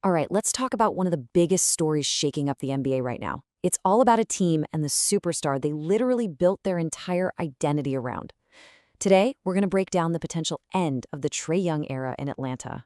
All right, let's talk about one of the biggest stories shaking up the NBA right now. It's all about a team and the superstar they literally built their entire identity around. Today, we're going to break down the potential end of the Trae Young era in Atlanta.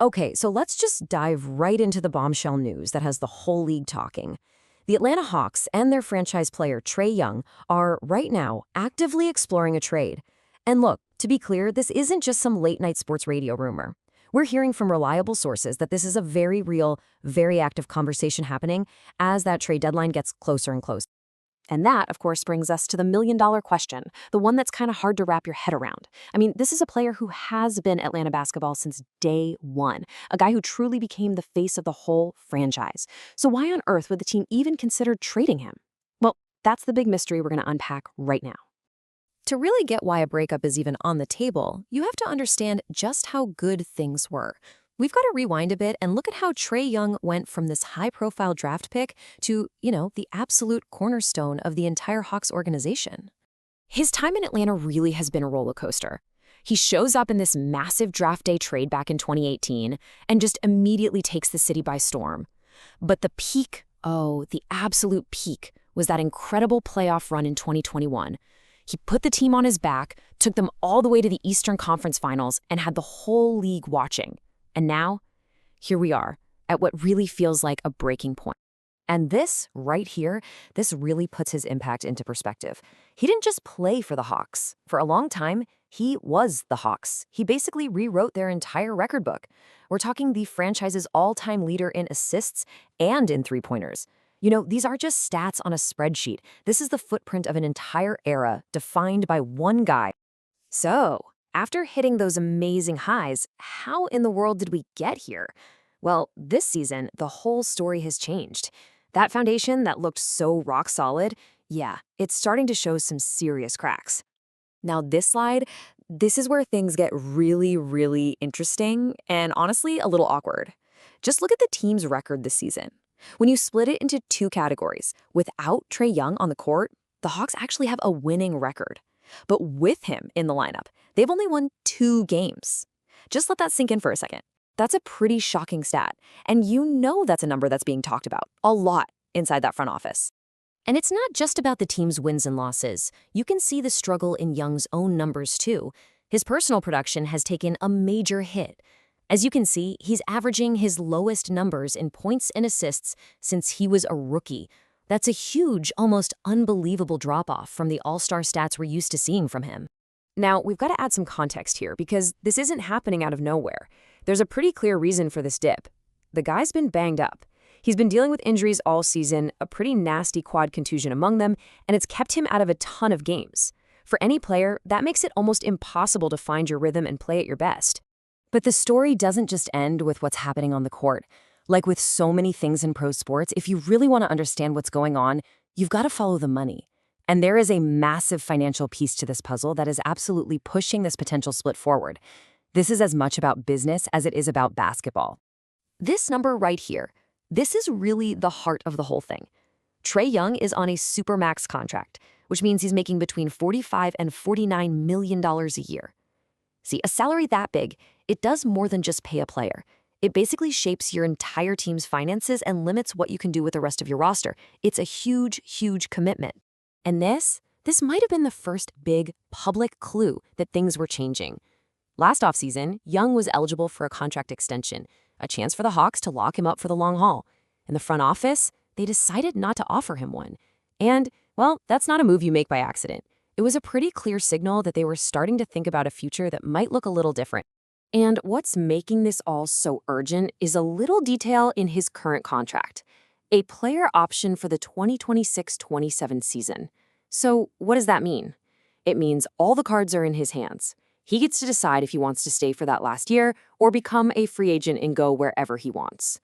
Okay, so let's just dive right into the bombshell news that has the whole league talking. The Atlanta Hawks and their franchise player Trae Young are, right now, actively exploring a trade. And look, to be clear, this isn't just some late-night sports radio rumor. We're hearing from reliable sources that this is a very real, very active conversation happening as that trade deadline gets closer and closer. And that, of course, brings us to the million-dollar question, the one that's kind of hard to wrap your head around. I mean, this is a player who has been Atlanta basketball since day one, a guy who truly became the face of the whole franchise. So why on earth would the team even consider trading him? Well, that's the big mystery we're going to unpack right now. To really get why a breakup is even on the table, you have to understand just how good things were. We've got to rewind a bit and look at how Trae Young went from this high-profile draft pick to, the absolute cornerstone of the entire Hawks organization. His time in Atlanta really has been a roller coaster. He shows up in this massive draft day trade back in 2018 and just immediately takes the city by storm. But the peak, the absolute peak, was that incredible playoff run in 2021. He put the team on his back, took them all the way to the Eastern Conference Finals, and had the whole league watching. And now, here we are, at what really feels like a breaking point. And this, right here, this really puts his impact into perspective. He didn't just play for the Hawks. For a long time, he was the Hawks. He basically rewrote their entire record book. We're talking the franchise's all-time leader in assists and in three-pointers. These are just stats on a spreadsheet. This is the footprint of an entire era defined by one guy. So, after hitting those amazing highs, how in the world did we get here? Well, this season, the whole story has changed. That foundation that looked so rock solid, it's starting to show some serious cracks. Now, this slide, this is where things get really, really interesting and honestly a little awkward. Just look at the team's record this season. When you split it into two categories, without Trae Young on the court, the Hawks actually have a winning record. But with him in the lineup, they've only won 2 games. Just let that sink in for a second. That's a pretty shocking stat. And that's a number that's being talked about a lot inside that front office. And it's not just about the team's wins and losses. You can see the struggle in Young's own numbers too. His personal production has taken a major hit. As you can see, he's averaging his lowest numbers in points and assists since he was a rookie. That's a huge, almost unbelievable drop-off from the all-star stats we're used to seeing from him. Now, we've got to add some context here because this isn't happening out of nowhere. There's a pretty clear reason for this dip. The guy's been banged up. He's been dealing with injuries all season, a pretty nasty quad contusion among them, and it's kept him out of a ton of games. For any player, that makes it almost impossible to find your rhythm and play at your best. But the story doesn't just end with what's happening on the court. Like with so many things in pro sports, if you really want to understand what's going on, you've got to follow the money. And there is a massive financial piece to this puzzle that is absolutely pushing this potential split forward. This is as much about business as it is about basketball. This number right here, this is really the heart of the whole thing. Trae Young is on a supermax contract, which means he's making between $45 and $49 million a year. See, a salary that big, it does more than just pay a player. It basically shapes your entire team's finances and limits what you can do with the rest of your roster. It's a huge, huge commitment. And this might have been the first big public clue that things were changing. Last offseason, Young was eligible for a contract extension, a chance for the Hawks to lock him up for the long haul. In the front office, they decided not to offer him one. And, well, that's not a move you make by accident. It was a pretty clear signal that they were starting to think about a future that might look a little different. And what's making this all so urgent is a little detail in his current contract. A player option for the 2026-27 season. So what does that mean? It means all the cards are in his hands. He gets to decide if he wants to stay for that last year or become a free agent and go wherever he wants.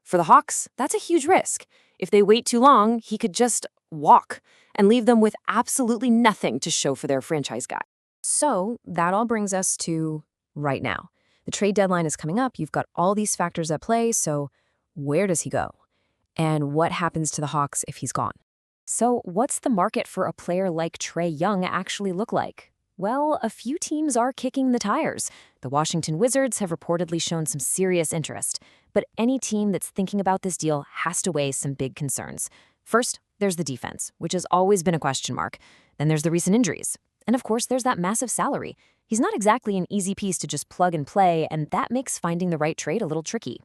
For the Hawks, that's a huge risk. If they wait too long, he could just walk and leave them with absolutely nothing to show for their franchise guy. So that all brings us to right now. The trade deadline is coming up. You've got all these factors at play. So where does he go? And what happens to the Hawks if he's gone? So what's the market for a player like Trae Young actually look like? Well, a few teams are kicking the tires. The Washington Wizards have reportedly shown some serious interest, But any team that's thinking about this deal has to weigh some big concerns. First, there's the defense, which has always been a question mark. Then there's the recent injuries. And of course, there's that massive salary. He's not exactly an easy piece to just plug and play, and that makes finding the right trade a little tricky.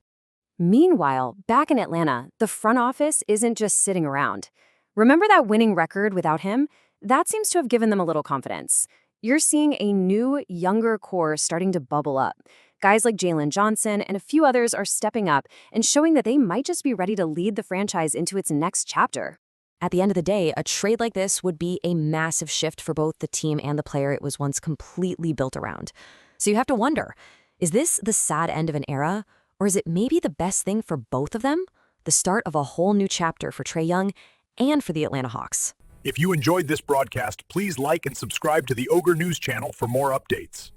Meanwhile, back in Atlanta, the front office isn't just sitting around. Remember that winning record without him? That seems to have given them a little confidence. You're seeing a new, younger core starting to bubble up. Guys like Jalen Johnson and a few others are stepping up and showing that they might just be ready to lead the franchise into its next chapter. At the end of the day, a trade like this would be a massive shift for both the team and the player it was once completely built around. So you have to wonder, is this the sad end of an era, or is it maybe the best thing for both of them? The start of a whole new chapter for Trae Young and for the Atlanta Hawks. If you enjoyed this broadcast, please like and subscribe to the Ogre News channel for more updates.